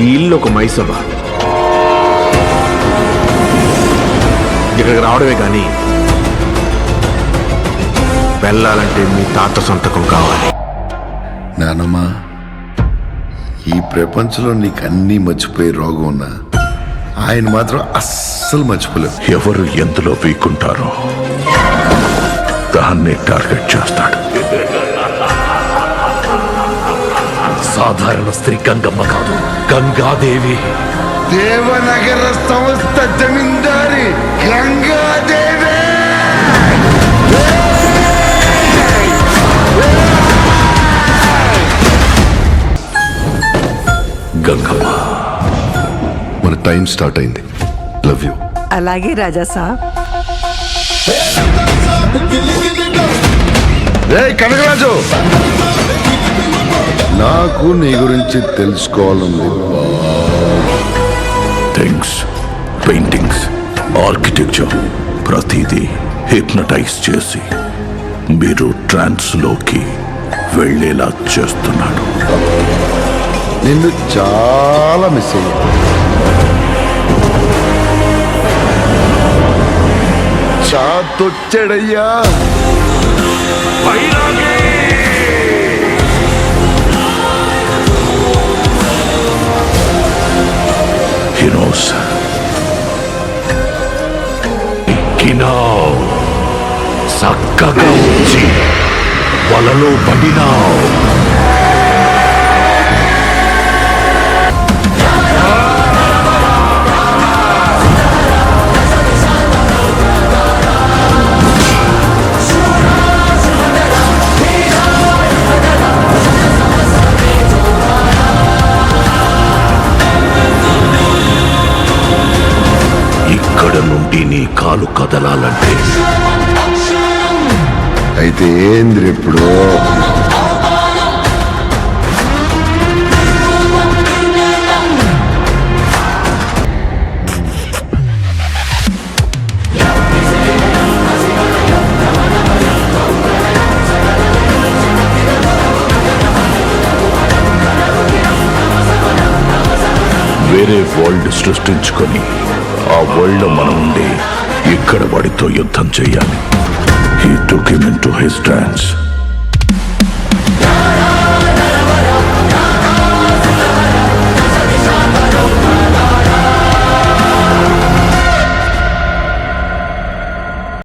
ఈ ఇల్లు ఒక మైసభ. ఇక్కడికి రావడమే కానీ వెళ్ళాలంటే మీ తాత సంతకం కావాలి. నానమ్మా, ఈ ప్రపంచంలో నీకు అన్నీ మర్చిపోయే రోగం ఉన్నా ఆయన మాత్రం అస్సలు మర్చిపోలేవు. ఎవరు ఎందులో వీకుంటారో దాన్ని టార్గెట్ చేస్తాడు. సాధారణ స్త్రీ గంగమ్మ కాదు, గంగాదేవి. దేవనగర సంస్థ జమీందారి గంగాదేవి. గంగమ్మ, మన టైం స్టార్ట్ అయింది. Love you. అలాగే రాజా సాబ్. కనకరాజు, నాకు నీ గురించి తెలుసుకోవాలండి. థింగ్స్, పెయింటింగ్స్, ఆర్కిటెక్చర్ ప్రతిదీ హిప్నటైజ్ చేసి మీరు ట్రాన్స్లోకి వెళ్ళేలా చేస్తున్నాడు. నిన్ను చాలా మిస్ అయ్యా. చాతొచ్చాడయ్యా. He knows. ఎక్కినావు, చక్కగా వచ్చి వలలో పడినావు. ఇక్కడ నుండి నీ కాలు కదలాలంటే అయితే ఏంద్రి ఇప్పుడు? వేరే వరల్డ్ సృష్టించుకొని ఆ వరల్డ్ లో మనం ఉండి ఇక్కడ వాడితో యుద్ధం చేయాలి. He took him into his trance.